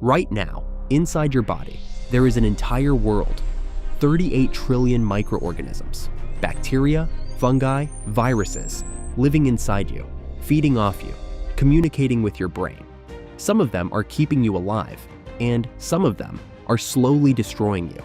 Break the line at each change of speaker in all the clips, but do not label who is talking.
Right now, inside your body, there is an entire world, 38 trillion microorganisms, bacteria, fungi, viruses, living inside you, feeding off you, communicating with your brain. Some of them are keeping you alive, and some of them are slowly destroying you.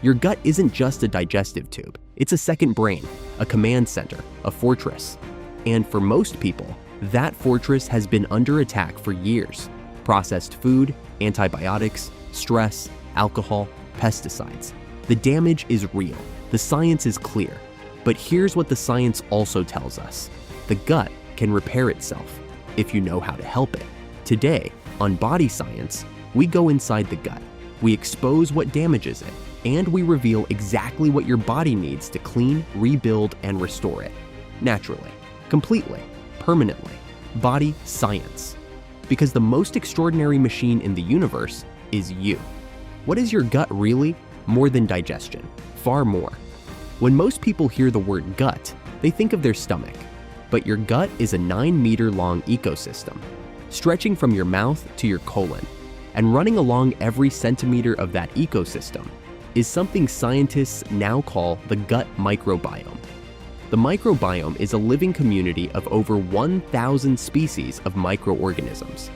Your gut isn't just a digestive tube, it's a second brain, a command center, a fortress. And for most people, that fortress has been under attack for years. Processed food, antibiotics, stress, alcohol, pesticides. The damage is real, the science is clear. But here's what the science also tells us. The gut can repair itself, if you know how to help it. Today, on Body Science, we go inside the gut. We expose what damages it, and we reveal exactly what your body needs to clean, rebuild, and restore it. Naturally, completely, permanently. Body Science. Because the most extraordinary machine in the universe is you. What is your gut really? More than digestion. Far more. When most people hear the word gut, they think of their stomach. But your gut is a 9-meter-long ecosystem, stretching from your mouth to your colon. And running along every centimeter of that ecosystem is something scientists now call the gut microbiome. The microbiome is a living community of over 1,000 species of microorganisms.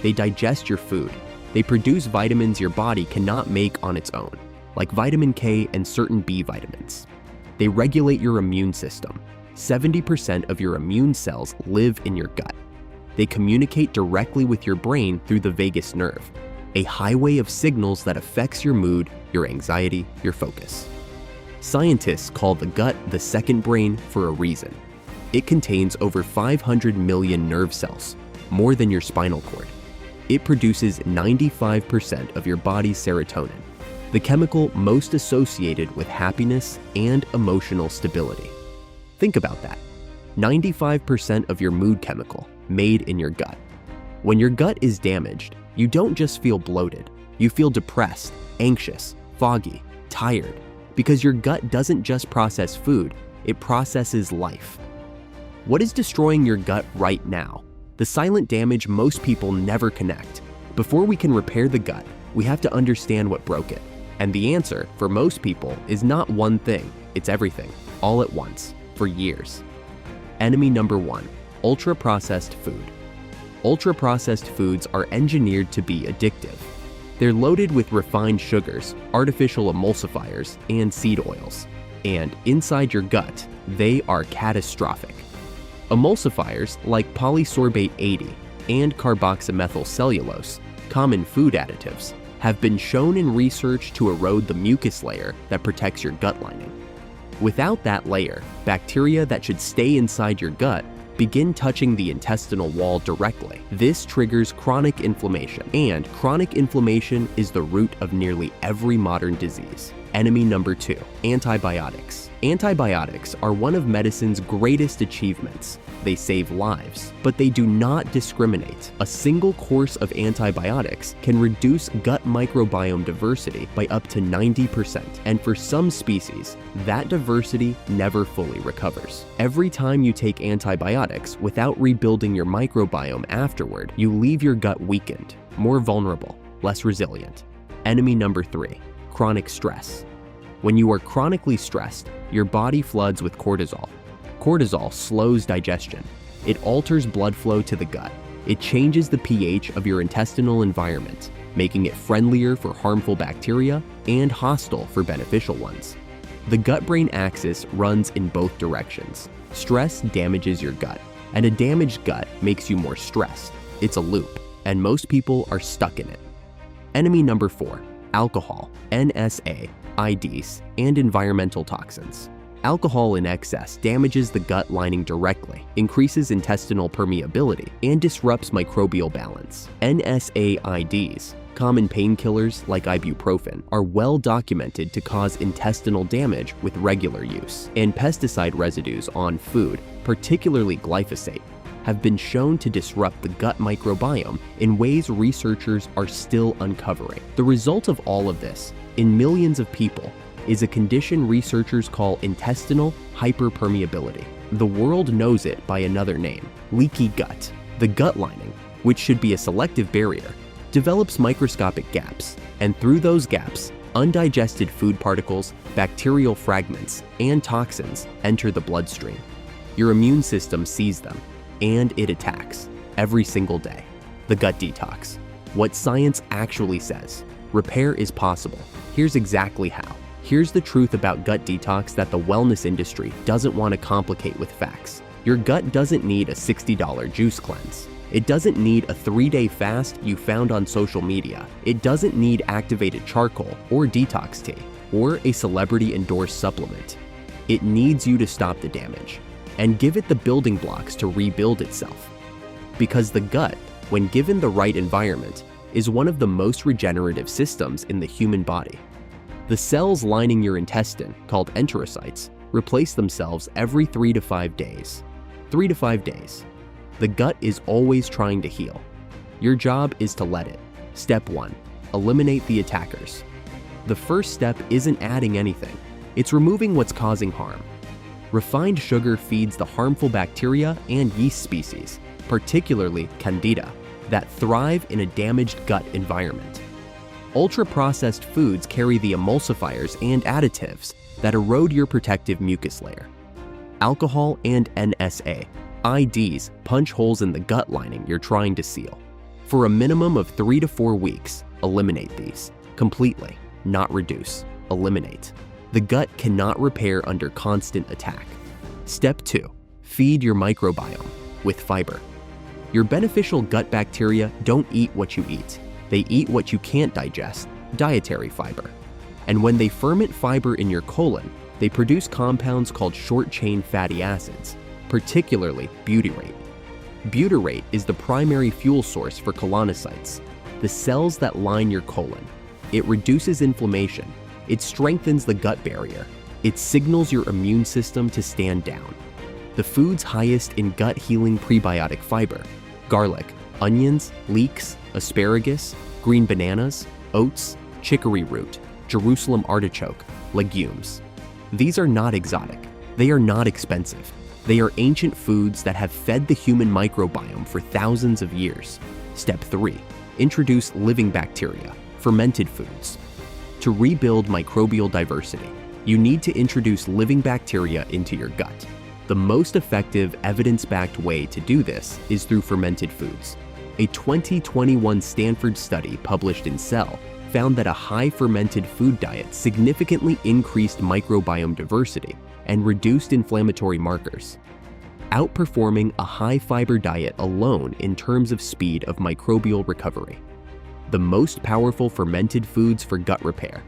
They digest your food. They produce vitamins your body cannot make on its own, like vitamin K and certain B vitamins. They regulate your immune system. 70% of your immune cells live in your gut. They communicate directly with your brain through the vagus nerve, a highway of signals that affects your mood, your anxiety, your focus. Scientists call the gut the second brain for a reason. It contains over 500 million nerve cells, more than your spinal cord. It produces 95% of your body's serotonin, the chemical most associated with happiness and emotional stability. Think about that. 95% of your mood chemical made in your gut. When your gut is damaged, you don't just feel bloated. You feel depressed, anxious, foggy, tired, because your gut doesn't just process food, it processes life. What is destroying your gut right now? The silent damage most people never connect. Before we can repair the gut, we have to understand what broke it. And the answer, for most people, is not one thing, it's everything, all at once, for years. Enemy number 1, ultra-processed food. Ultra-processed foods are engineered to be addictive. They're loaded with refined sugars, artificial emulsifiers, and seed oils. And inside your gut, they are catastrophic. Emulsifiers like polysorbate 80 and carboxymethylcellulose, common food additives, have been shown in research to erode the mucus layer that protects your gut lining. Without that layer, bacteria that should stay inside your gut begin touching the intestinal wall directly. This triggers chronic inflammation, and chronic inflammation is the root of nearly every modern disease. Enemy number 2, antibiotics. Antibiotics are one of medicine's greatest achievements. They save lives, but they do not discriminate. A single course of antibiotics can reduce gut microbiome diversity by up to 90%, and for some species, that diversity never fully recovers. Every time you take antibiotics without rebuilding your microbiome afterward, you leave your gut weakened, more vulnerable, less resilient. Enemy number 3, chronic stress. When you are chronically stressed, your body floods with cortisol. Cortisol slows digestion. It alters blood flow to the gut. It changes the pH of your intestinal environment, making it friendlier for harmful bacteria and hostile for beneficial ones. The gut-brain axis runs in both directions. Stress damages your gut, and a damaged gut makes you more stressed. It's a loop, and most people are stuck in it. Enemy number 4, alcohol, NSA, IDs, and environmental toxins. Alcohol in excess damages the gut lining directly, increases intestinal permeability, and disrupts microbial balance. NSAIDs, common painkillers like ibuprofen, are well documented to cause intestinal damage with regular use. And pesticide residues on food, particularly glyphosate, have been shown to disrupt the gut microbiome in ways researchers are still uncovering. The result of all of this, in millions of people, is a condition researchers call intestinal hyperpermeability. The world knows it by another name, leaky gut. The gut lining, which should be a selective barrier, develops microscopic gaps, and through those gaps, undigested food particles, bacterial fragments, and toxins enter the bloodstream. Your immune system sees them, and it attacks every single day. The gut detox. What science actually says. Repair is possible. Here's exactly how. Here's the truth about gut detox that the wellness industry doesn't want to complicate with facts. Your gut doesn't need a $60 juice cleanse. It doesn't need a 3-day fast you found on social media. It doesn't need activated charcoal or detox tea or a celebrity-endorsed supplement. It needs you to stop the damage and give it the building blocks to rebuild itself. Because the gut, when given the right environment, is one of the most regenerative systems in the human body. The cells lining your intestine, called enterocytes, replace themselves every 3 to 5 days. 3 to 5 days. The gut is always trying to heal. Your job is to let it. Step 1. Eliminate the attackers. The first step isn't adding anything. It's removing what's causing harm. Refined sugar feeds the harmful bacteria and yeast species, particularly Candida, that thrive in a damaged gut environment. Ultra-processed foods carry the emulsifiers and additives that erode your protective mucus layer. Alcohol and NSA, IDs, punch holes in the gut lining you're trying to seal. For a minimum of 3 to 4 weeks, eliminate these. Completely, not reduce. Eliminate. The gut cannot repair under constant attack. Step 2. Feed your microbiome with fiber. Your beneficial gut bacteria don't eat what you eat. They eat what you can't digest, dietary fiber. And when they ferment fiber in your colon, they produce compounds called short-chain fatty acids, particularly butyrate. Butyrate is the primary fuel source for colonocytes, the cells that line your colon. It reduces inflammation. It strengthens the gut barrier. It signals your immune system to stand down. The foods highest in gut-healing prebiotic fiber: garlic, onions, leeks, asparagus, green bananas, oats, chicory root, Jerusalem artichoke, legumes. These are not exotic. They are not expensive. They are ancient foods that have fed the human microbiome for thousands of years. Step 3. Introduce living bacteria, fermented foods. To rebuild microbial diversity, you need to introduce living bacteria into your gut. The most effective, evidence-backed way to do this is through fermented foods. A 2021 Stanford study published in Cell found that a high fermented food diet significantly increased microbiome diversity and reduced inflammatory markers, outperforming a high-fiber diet alone in terms of speed of microbial recovery. The most powerful fermented foods for gut repair: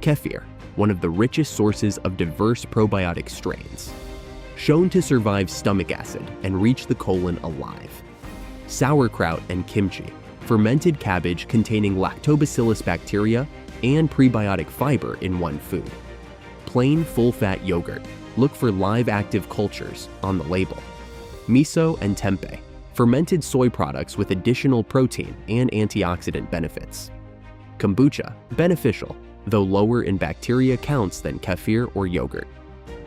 kefir, one of the richest sources of diverse probiotic strains, shown to survive stomach acid and reach the colon alive. Sauerkraut and kimchi, fermented cabbage containing lactobacillus bacteria and prebiotic fiber in one food. Plain full-fat yogurt, look for live active cultures on the label. Miso and tempeh, fermented soy products with additional protein and antioxidant benefits. Kombucha, beneficial, though lower in bacteria counts than kefir or yogurt.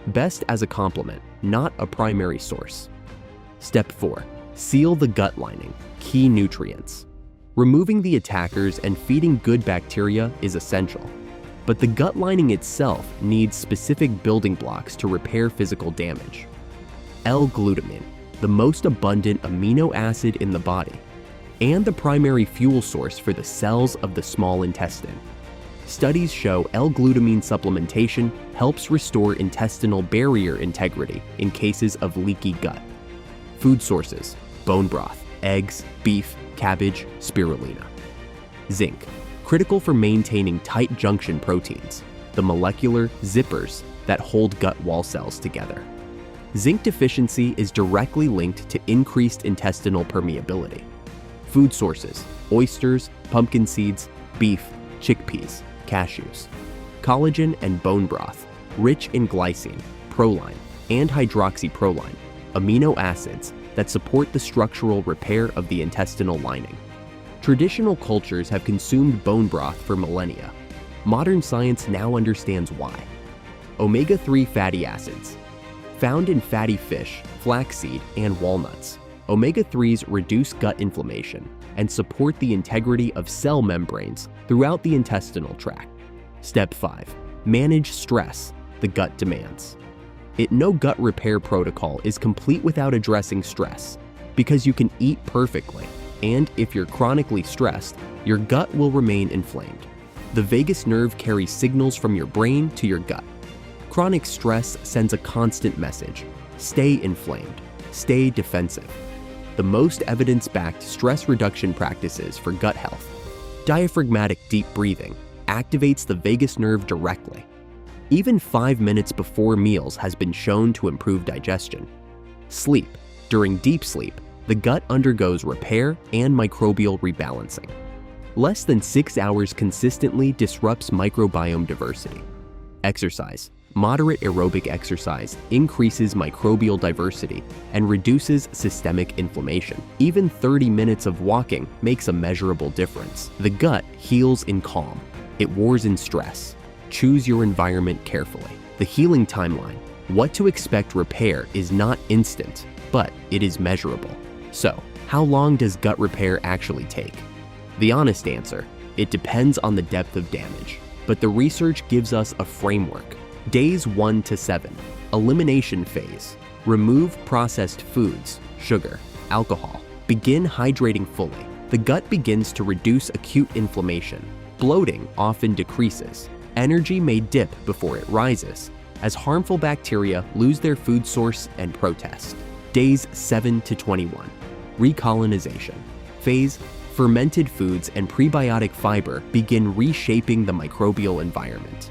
Best as a complement, not a primary source. Step 4. Seal the gut lining, key nutrients. Removing the attackers and feeding good bacteria is essential, but the gut lining itself needs specific building blocks to repair physical damage. L-glutamine, the most abundant amino acid in the body, and the primary fuel source for the cells of the small intestine. Studies show L-glutamine supplementation helps restore intestinal barrier integrity in cases of leaky gut. Food sources: bone broth, eggs, beef, cabbage, spirulina. Zinc, critical for maintaining tight junction proteins, the molecular zippers that hold gut wall cells together. Zinc deficiency is directly linked to increased intestinal permeability. Food sources: oysters, pumpkin seeds, beef, chickpeas, cashews. Collagen and bone broth, rich in glycine, proline, and hydroxyproline, amino acids that support the structural repair of the intestinal lining. Traditional cultures have consumed bone broth for millennia. Modern science now understands why. Omega-3 fatty acids. Found in fatty fish, flaxseed, and walnuts, omega-3s reduce gut inflammation and support the integrity of cell membranes throughout the intestinal tract. Step 5. Manage stress the gut demands. No gut repair protocol is complete without addressing stress, because you can eat perfectly, and if you're chronically stressed, your gut will remain inflamed. The vagus nerve carries signals from your brain to your gut. Chronic stress sends a constant message: stay inflamed, stay defensive. The most evidence-backed stress reduction practices for gut health. Diaphragmatic deep breathing activates the vagus nerve directly. Even 5 minutes before meals has been shown to improve digestion. Sleep. During deep sleep, the gut undergoes repair and microbial rebalancing. Less than 6 hours consistently disrupts microbiome diversity. Exercise. Moderate aerobic exercise increases microbial diversity and reduces systemic inflammation. Even 30 minutes of walking makes a measurable difference. The gut heals in calm. It wars in stress. Choose your environment carefully. The healing timeline. What to expect repair is not instant, but it is measurable. So, how long does gut repair actually take? The honest answer: it depends on the depth of damage, but the research gives us a framework. Days 1 to 7. Elimination phase. Remove processed foods, sugar, alcohol. Begin hydrating fully. The gut begins to reduce acute inflammation. Bloating often decreases. Energy may dip before it rises, as harmful bacteria lose their food source and protest. Days 7 to 21. Recolonization phase. Fermented foods and prebiotic fiber begin reshaping the microbial environment.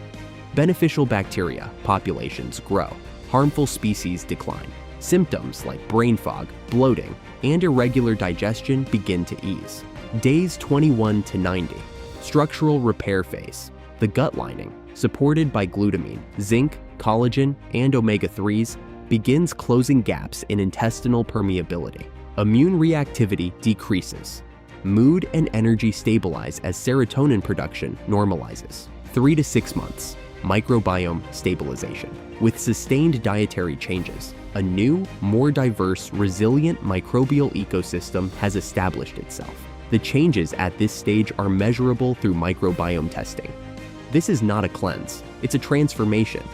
Beneficial bacteria populations grow. Harmful species decline. Symptoms like brain fog, bloating, and irregular digestion begin to ease. Days 21 to 90. Structural repair phase. The gut lining, supported by glutamine, zinc, collagen, and omega-3s, begins closing gaps in intestinal permeability. Immune reactivity decreases. Mood and energy stabilize as serotonin production normalizes. 3 to 6 months. Microbiome stabilization. With sustained dietary changes, a new, more diverse, resilient microbial ecosystem has established itself. The changes at this stage are measurable through microbiome testing. This is not a cleanse, it's a transformation.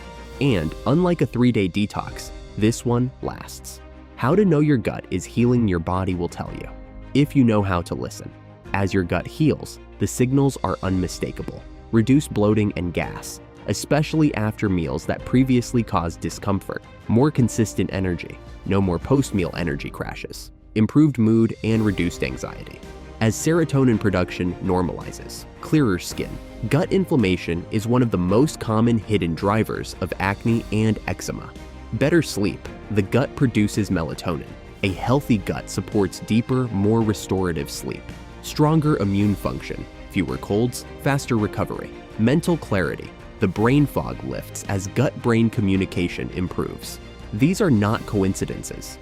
And unlike a 3-day detox, this one lasts. How to know your gut is healing your body will tell you, if you know how to listen. As your gut heals, the signals are unmistakable. Reduce bloating and gas, especially after meals that previously caused discomfort. More consistent energy, no more post-meal energy crashes. Improved mood and reduced anxiety. As serotonin production normalizes, clearer skin. Gut inflammation is one of the most common hidden drivers of acne and eczema. Better sleep. The gut produces melatonin. A healthy gut supports deeper, more restorative sleep. Stronger immune function. Fewer colds, faster recovery. Mental clarity. The brain fog lifts as gut-brain communication improves. These are not coincidences.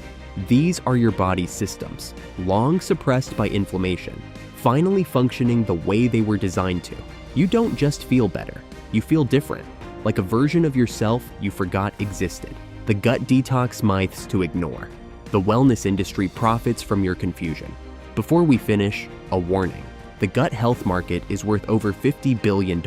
These are your body's systems, long suppressed by inflammation, finally functioning the way they were designed to. You don't just feel better, you feel different, like a version of yourself you forgot existed. The gut detox myths to ignore. The wellness industry profits from your confusion. Before we finish, a warning. The gut health market is worth over $50 billion,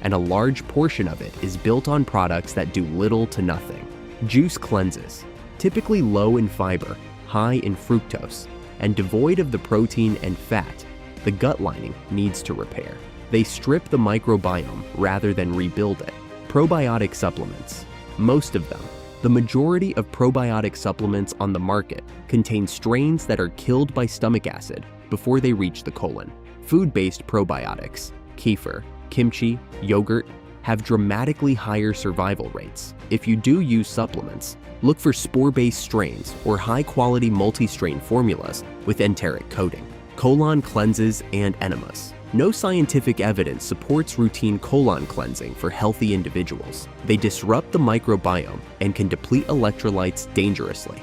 and a large portion of it is built on products that do little to nothing. Juice cleanses. Typically low in fiber, high in fructose, and devoid of the protein and fat the gut lining needs to repair. They strip the microbiome rather than rebuild it. Probiotic supplements. Most of them, the majority of probiotic supplements on the market, contain strains that are killed by stomach acid before they reach the colon. Food-based probiotics, kefir, kimchi, yogurt, have dramatically higher survival rates. If you do use supplements, look for spore-based strains or high-quality multi-strain formulas with enteric coating. Colon cleanses and enemas. No scientific evidence supports routine colon cleansing for healthy individuals. They disrupt the microbiome and can deplete electrolytes dangerously.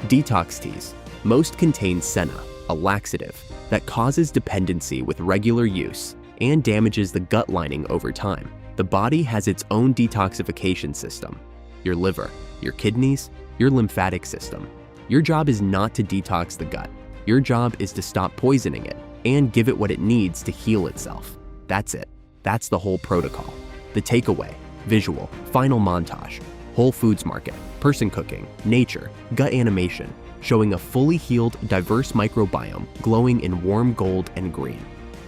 Detox teas. Most contain senna, a laxative that causes dependency with regular use and damages the gut lining over time. The body has its own detoxification system. Your liver, your kidneys, your lymphatic system. Your job is not to detox the gut. Your job is to stop poisoning it and give it what it needs to heal itself. That's it. That's the whole protocol. The takeaway, visual, final montage, Whole Foods Market, person cooking, nature, gut animation, showing a fully healed, diverse microbiome glowing in warm gold and green.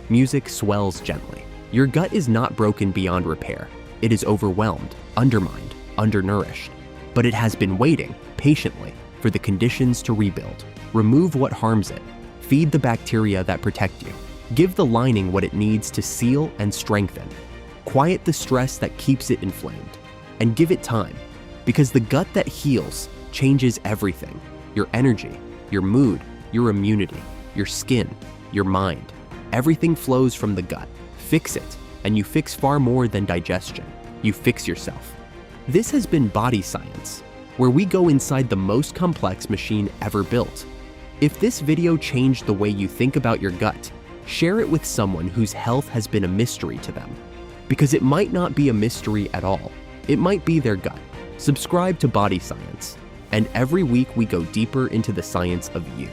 Music swells gently. Your gut is not broken beyond repair. It is overwhelmed, undermined, undernourished. But it has been waiting, patiently, for the conditions to rebuild. Remove what harms it. Feed the bacteria that protect you. Give the lining what it needs to seal and strengthen. Quiet the stress that keeps it inflamed. And give it time. Because the gut that heals changes everything. Your energy, your mood, your immunity, your skin, your mind. Everything flows from the gut. Fix it, and you fix far more than digestion. You fix yourself. This has been Body Science, where we go inside the most complex machine ever built. If this video changed the way you think about your gut, share it with someone whose health has been a mystery to them. Because it might not be a mystery at all. It might be their gut. Subscribe to Body Science, and every week we go deeper into the science of you.